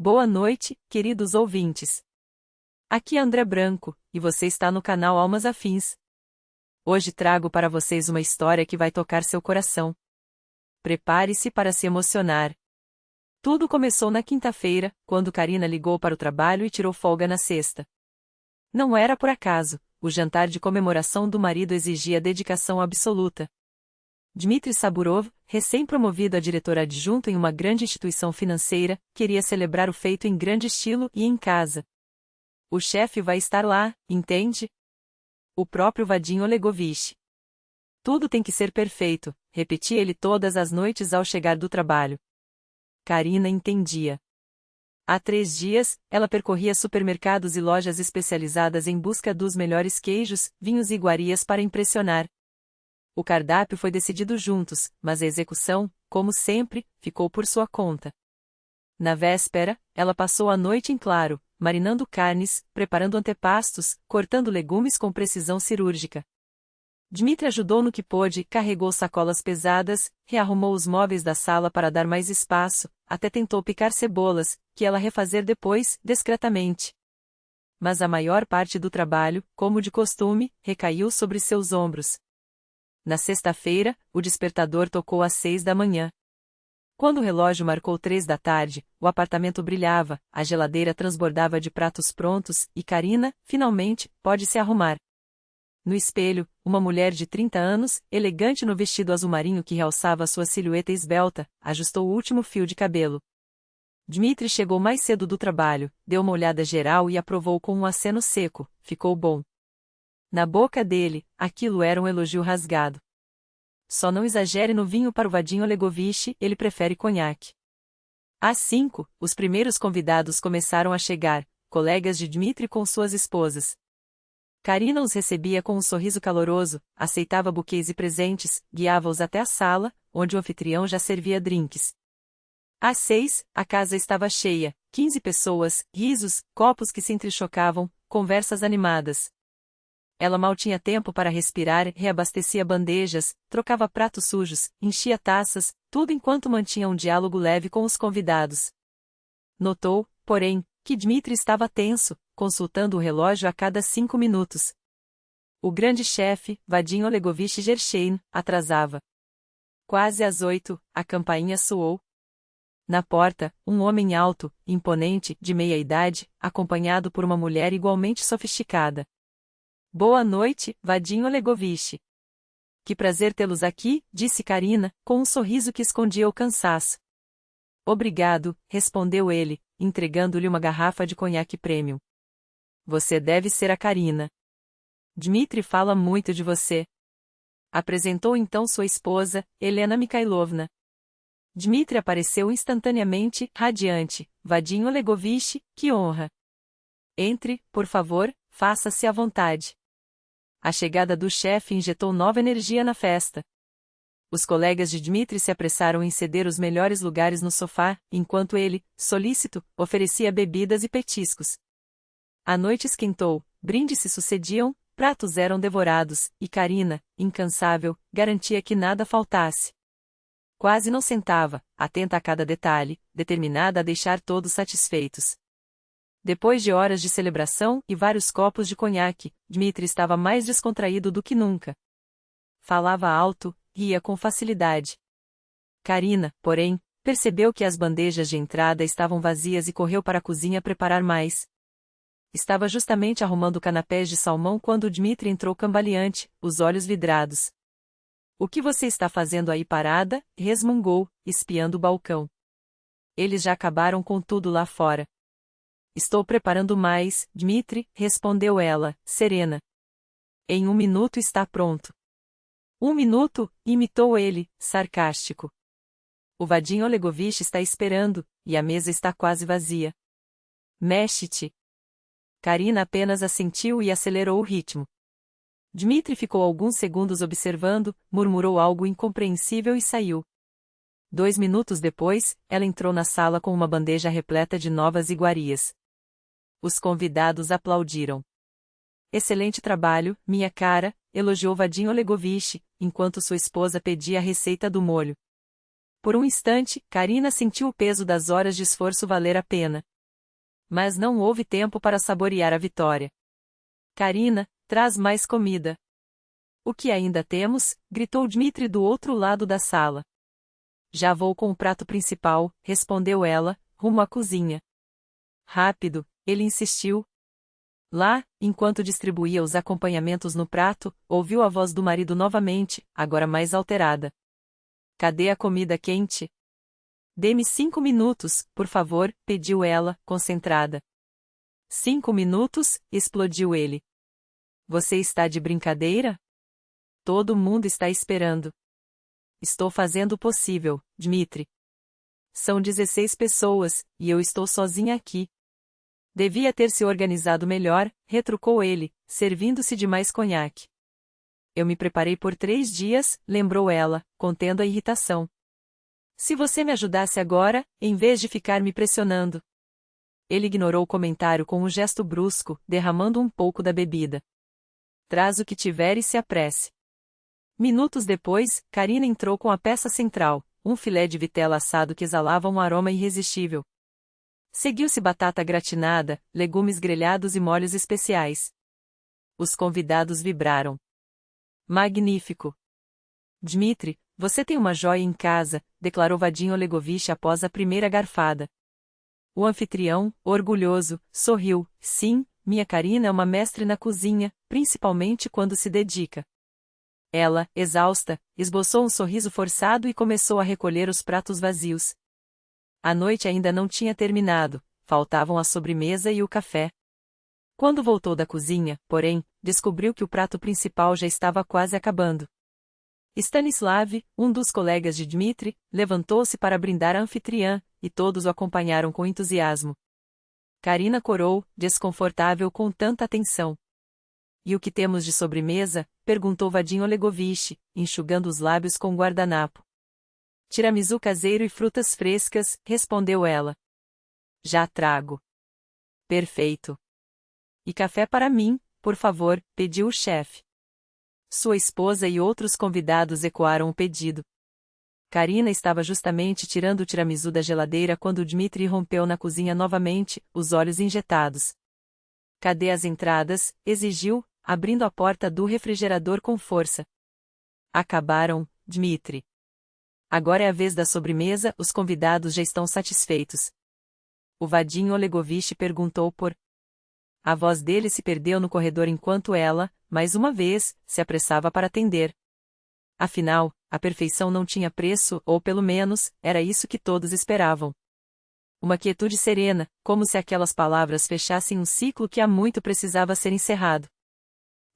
Boa noite, queridos ouvintes. Aqui é André Branco, e você está no canal Almas Afins. Hoje trago para vocês uma história que vai tocar seu coração. Prepare-se para se emocionar. Tudo começou na quinta-feira, quando Karina ligou para o trabalho e tirou folga na sexta. Não era por acaso, o jantar de comemoração do marido exigia dedicação absoluta. Dmitry Saburov, recém-promovido a diretor adjunto em uma grande instituição financeira, queria celebrar o feito em grande estilo e em casa. O chefe vai estar lá, entende? O próprio Vadim Olegovich. Tudo tem que ser perfeito, repetia ele todas as noites ao chegar do trabalho. Karina entendia. Há 3 dias, ela percorria supermercados e lojas especializadas em busca dos melhores queijos, vinhos e iguarias para impressionar. O cardápio foi decidido juntos, mas a execução, como sempre, ficou por sua conta. Na véspera, ela passou a noite em claro, marinando carnes, preparando antepastos, cortando legumes com precisão cirúrgica. Dmitry ajudou no que pôde, carregou sacolas pesadas, rearrumou os móveis da sala para dar mais espaço, até tentou picar cebolas, que ela refazer depois, discretamente. Mas a maior parte do trabalho, como de costume, recaiu sobre seus ombros. Na sexta-feira, o despertador tocou às 6 da manhã. Quando o relógio marcou 3 da tarde, o apartamento brilhava, a geladeira transbordava de pratos prontos, e Karina, finalmente, pode se arrumar. No espelho, uma mulher de 30 anos, elegante no vestido azul marinho que realçava sua silhueta esbelta, ajustou o último fio de cabelo. Dmitry chegou mais cedo do trabalho, deu uma olhada geral e aprovou com um aceno seco, ficou bom. Na boca dele, aquilo era um elogio rasgado. Só não exagere no vinho para o Vadim Olegovich, ele prefere conhaque. Às 5, os primeiros convidados começaram a chegar, colegas de Dmitry com suas esposas. Karina os recebia com um sorriso caloroso, aceitava buquês e presentes, guiava-os até a sala, onde o anfitrião já servia drinks. Às 6, a casa estava cheia, 15 pessoas, risos, copos que se entrechocavam, conversas animadas. Ela mal tinha tempo para respirar, reabastecia bandejas, trocava pratos sujos, enchia taças, tudo enquanto mantinha um diálogo leve com os convidados. Notou, porém, que Dmitry estava tenso, consultando o relógio a cada 5 minutos. O grande chefe, Vadim Olegovich Gershein, atrasava. Quase às 8, a campainha soou. Na porta, um homem alto, imponente, de meia-idade, acompanhado por uma mulher igualmente sofisticada. Boa noite, Vadim Olegovich. Que prazer tê-los aqui, disse Karina, com um sorriso que escondia o cansaço. Obrigado, respondeu ele, entregando-lhe uma garrafa de conhaque premium. Você deve ser a Karina. Dmitry fala muito de você. Apresentou então sua esposa, Helena Mikhailovna. Dmitry apareceu instantaneamente, radiante. Vadim Olegovich, que honra. Entre, por favor, faça-se à vontade. A chegada do chefe injetou nova energia na festa. Os colegas de Dmitry se apressaram em ceder os melhores lugares no sofá, enquanto ele, solícito, oferecia bebidas e petiscos. A noite esquentou, brindes se sucediam, pratos eram devorados, e Karina, incansável, garantia que nada faltasse. Quase não sentava, atenta a cada detalhe, determinada a deixar todos satisfeitos. Depois de horas de celebração e vários copos de conhaque, Dmitry estava mais descontraído do que nunca. Falava alto, ria com facilidade. Karina, porém, percebeu que as bandejas de entrada estavam vazias e correu para a cozinha preparar mais. Estava justamente arrumando canapés de salmão quando Dmitry entrou cambaleante, os olhos vidrados. O que você está fazendo aí parada? Resmungou, espiando o balcão. Eles já acabaram com tudo lá fora. Estou preparando mais, Dmitry, respondeu ela, serena. Em 1 minuto está pronto. 1 minuto, imitou ele, sarcástico. O Vadim Olegovich está esperando, e a mesa está quase vazia. Mexe-te. Karina apenas assentiu e acelerou o ritmo. Dmitry ficou alguns segundos observando, murmurou algo incompreensível e saiu. 2 minutos depois, ela entrou na sala com uma bandeja repleta de novas iguarias. Os convidados aplaudiram. Excelente trabalho, minha cara, elogiou Vadim Olegovich, enquanto sua esposa pedia a receita do molho. Por um instante, Karina sentiu o peso das horas de esforço valer a pena. Mas não houve tempo para saborear a vitória. Karina, traz mais comida. O que ainda temos? Gritou Dmitri do outro lado da sala. Já vou com o prato principal, respondeu ela, rumo à cozinha. Rápido, ele insistiu. Lá, enquanto distribuía os acompanhamentos no prato, ouviu a voz do marido novamente, agora mais alterada. Cadê a comida quente? Dê-me 5 minutos, por favor, pediu ela, concentrada. 5 minutos? Explodiu ele. Você está de brincadeira? Todo mundo está esperando. Estou fazendo o possível, Dmitri. São 16 pessoas, e eu estou sozinha aqui. Devia ter se organizado melhor, retrucou ele, servindo-se de mais conhaque. Eu me preparei por 3 dias, lembrou ela, contendo a irritação. Se você me ajudasse agora, em vez de ficar me pressionando. Ele ignorou o comentário com um gesto brusco, derramando um pouco da bebida. Traz o que tiver e se apresse. Minutos depois, Karina entrou com a peça central, um filé de vitela assado que exalava um aroma irresistível. Seguiu-se batata gratinada, legumes grelhados e molhos especiais. Os convidados vibraram. Magnífico! Dmitri, você tem uma joia em casa, declarou Vadim Olegovich após a primeira garfada. O anfitrião, orgulhoso, sorriu. Sim, minha Karina é uma mestre na cozinha, principalmente quando se dedica. Ela, exausta, esboçou um sorriso forçado e começou a recolher os pratos vazios. A noite ainda não tinha terminado, faltavam a sobremesa e o café. Quando voltou da cozinha, porém, descobriu que o prato principal já estava quase acabando. Stanislav, um dos colegas de Dmitri, levantou-se para brindar a anfitriã, e todos o acompanharam com entusiasmo. Karina corou, desconfortável com tanta atenção. E o que temos de sobremesa? Perguntou Vadim Olegovich, enxugando os lábios com guardanapo. Tiramisu caseiro e frutas frescas, respondeu ela. Já trago. Perfeito. E café para mim, por favor, pediu o chefe. Sua esposa e outros convidados ecoaram o pedido. Karina estava justamente tirando o tiramisu da geladeira quando Dmitri rompeu na cozinha novamente, os olhos injetados. Cadê as entradas? Exigiu, abrindo a porta do refrigerador com força. Acabaram, Dmitri. Agora é a vez da sobremesa, os convidados já estão satisfeitos. O Vadim Olegovich perguntou por... A voz dele se perdeu no corredor enquanto ela, mais uma vez, se apressava para atender. Afinal, a perfeição não tinha preço, ou pelo menos, era isso que todos esperavam. Uma quietude serena, como se aquelas palavras fechassem um ciclo que há muito precisava ser encerrado.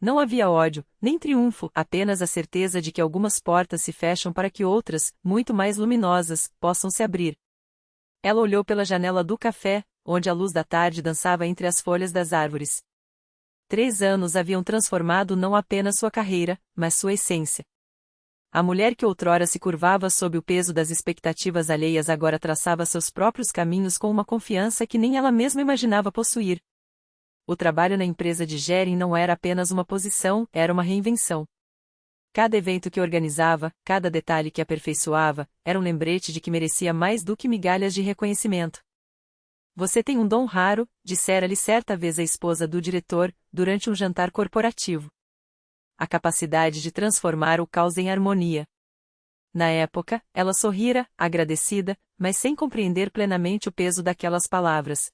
Não havia ódio, nem triunfo, apenas a certeza de que algumas portas se fecham para que outras, muito mais luminosas, possam se abrir. Ela olhou pela janela do café, onde a luz da tarde dançava entre as folhas das árvores. 3 anos haviam transformado não apenas sua carreira, mas sua essência. A mulher que outrora se curvava sob o peso das expectativas alheias agora traçava seus próprios caminhos com uma confiança que nem ela mesma imaginava possuir. O trabalho na empresa de Gerin não era apenas uma posição, era uma reinvenção. Cada evento que organizava, cada detalhe que aperfeiçoava, era um lembrete de que merecia mais do que migalhas de reconhecimento. Você tem um dom raro, dissera-lhe certa vez a esposa do diretor, durante um jantar corporativo. A capacidade de transformar o caos em harmonia. Na época, ela sorrira, agradecida, mas sem compreender plenamente o peso daquelas palavras.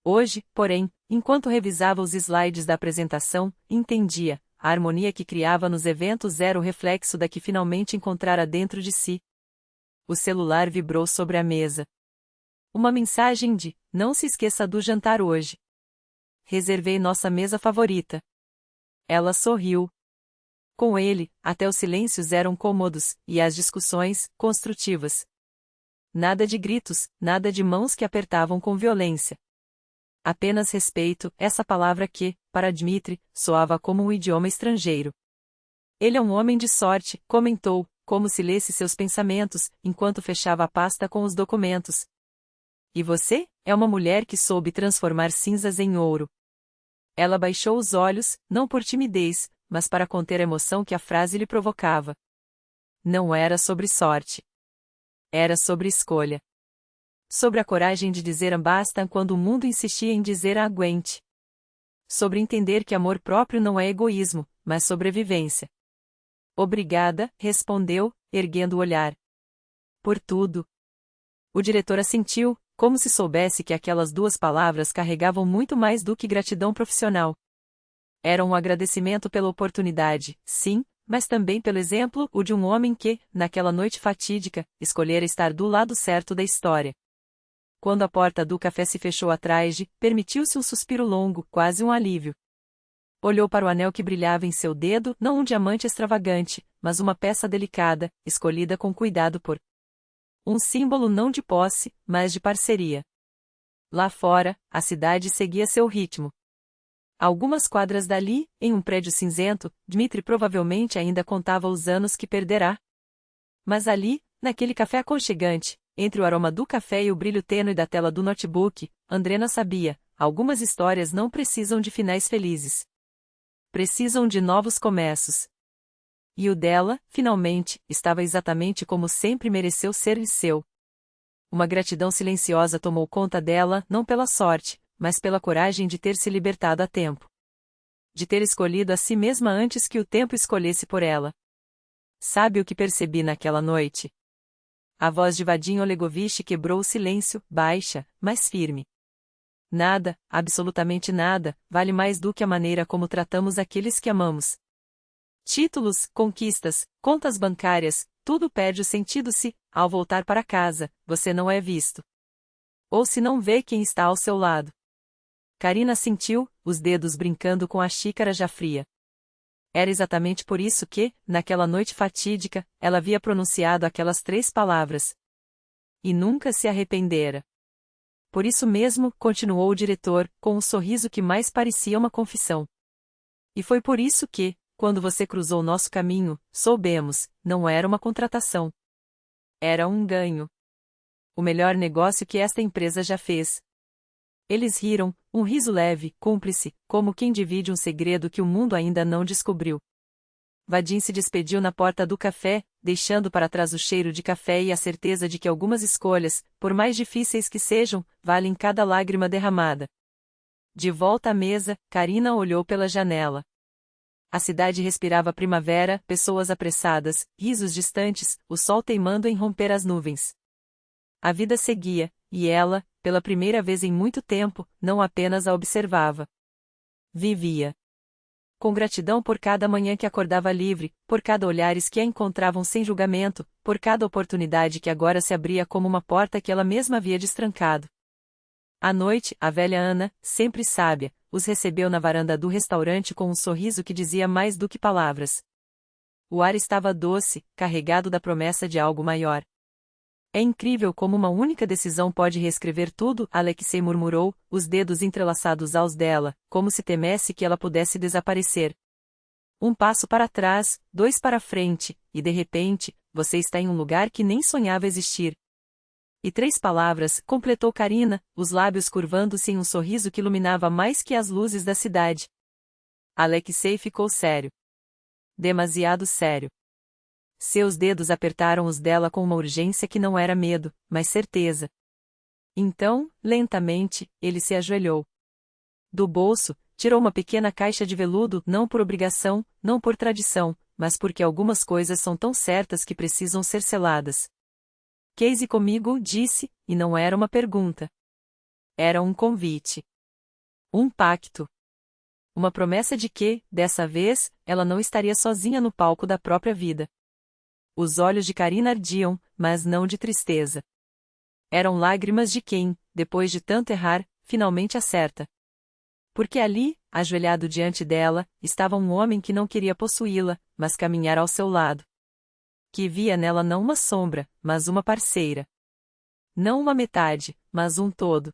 Hoje, porém, enquanto revisava os slides da apresentação, entendia, a harmonia que criava nos eventos era o reflexo da que finalmente encontrara dentro de si. O celular vibrou sobre a mesa. Uma mensagem de: não se esqueça do jantar hoje. Reservei nossa mesa favorita. Ela sorriu. Com ele, até os silêncios eram cômodos, e as discussões, construtivas. Nada de gritos, nada de mãos que apertavam com violência. Apenas respeito, essa palavra que, para Dmitri, soava como um idioma estrangeiro. Ele é um homem de sorte, comentou, como se lesse seus pensamentos, enquanto fechava a pasta com os documentos. E você? É uma mulher que soube transformar cinzas em ouro. Ela baixou os olhos, não por timidez, mas para conter a emoção que a frase lhe provocava. Não era sobre sorte. Era sobre escolha. Sobre a coragem de dizer basta quando o mundo insistia em dizer aguente. Sobre entender que amor próprio não é egoísmo, mas sobrevivência. Obrigada, respondeu, erguendo o olhar. Por tudo. O diretor assentiu, como se soubesse que aquelas duas palavras carregavam muito mais do que gratidão profissional. Era um agradecimento pela oportunidade, sim, mas também pelo exemplo, o de um homem que, naquela noite fatídica, escolhera estar do lado certo da história. Quando a porta do café se fechou atrás de, permitiu-se um suspiro longo, quase um alívio. Olhou para o anel que brilhava em seu dedo, não um diamante extravagante, mas uma peça delicada, escolhida com cuidado por um símbolo não de posse, mas de parceria. Lá fora, a cidade seguia seu ritmo. Algumas quadras dali, em um prédio cinzento, Dmitri provavelmente ainda contava os anos que perderá. Mas ali, naquele café aconchegante, entre o aroma do café e o brilho tênue da tela do notebook, Andrena sabia, algumas histórias não precisam de finais felizes. Precisam de novos começos. E o dela, finalmente, estava exatamente como sempre mereceu ser seu. Uma gratidão silenciosa tomou conta dela, não pela sorte, mas pela coragem de ter se libertado a tempo. De ter escolhido a si mesma antes que o tempo escolhesse por ela. Sabe o que percebi naquela noite? A voz de Vadim Olegovich quebrou o silêncio, baixa, mas firme. Nada, absolutamente nada, vale mais do que a maneira como tratamos aqueles que amamos. Títulos, conquistas, contas bancárias, tudo perde o sentido se, ao voltar para casa, você não é visto. Ou se não vê quem está ao seu lado. Karina sentiu, os dedos brincando com a xícara já fria. Era exatamente por isso que, naquela noite fatídica, ela havia pronunciado aquelas 3 palavras. E nunca se arrependera. Por isso mesmo, continuou o diretor, com um sorriso que mais parecia uma confissão. E foi por isso que, quando você cruzou nosso caminho, soubemos, não era uma contratação. Era um ganho. O melhor negócio que esta empresa já fez. Eles riram, um riso leve, cúmplice, como quem divide um segredo que o mundo ainda não descobriu. Vadim se despediu na porta do café, deixando para trás o cheiro de café e a certeza de que algumas escolhas, por mais difíceis que sejam, valem cada lágrima derramada. De volta à mesa, Karina olhou pela janela. A cidade respirava primavera, pessoas apressadas, risos distantes, o sol teimando em romper as nuvens. A vida seguia, e ela, pela primeira vez em muito tempo, não apenas a observava. Vivia. Com gratidão por cada manhã que acordava livre, por cada olhares que a encontravam sem julgamento, por cada oportunidade que agora se abria como uma porta que ela mesma havia destrancado. À noite, a velha Ana, sempre sábia, os recebeu na varanda do restaurante com um sorriso que dizia mais do que palavras. O ar estava doce, carregado da promessa de algo maior. É incrível como uma única decisão pode reescrever tudo, Alexei murmurou, os dedos entrelaçados aos dela, como se temesse que ela pudesse desaparecer. Um passo para trás, 2 para frente, e de repente, você está em um lugar que nem sonhava existir. E 3 palavras, completou Karina, os lábios curvando-se em um sorriso que iluminava mais que as luzes da cidade. Alexei ficou sério. Demasiado sério. Seus dedos apertaram os dela com uma urgência que não era medo, mas certeza. Então, lentamente, ele se ajoelhou. Do bolso, tirou uma pequena caixa de veludo, não por obrigação, não por tradição, mas porque algumas coisas são tão certas que precisam ser seladas. Case comigo, disse, e não era uma pergunta. Era um convite. Um pacto. Uma promessa de que, dessa vez, ela não estaria sozinha no palco da própria vida. Os olhos de Karina ardiam, mas não de tristeza. Eram lágrimas de quem, depois de tanto errar, finalmente acerta. Porque ali, ajoelhado diante dela, estava um homem que não queria possuí-la, mas caminhar ao seu lado. Que via nela não uma sombra, mas uma parceira. Não uma metade, mas um todo.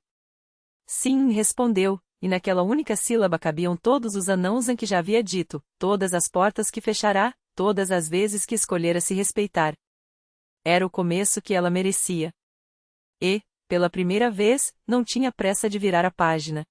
Sim, respondeu, e naquela única sílaba cabiam todos os anãos em que já havia dito, todas as portas que fechará, todas as vezes que escolhera se respeitar. Era o começo que ela merecia. E, pela primeira vez, não tinha pressa de virar a página.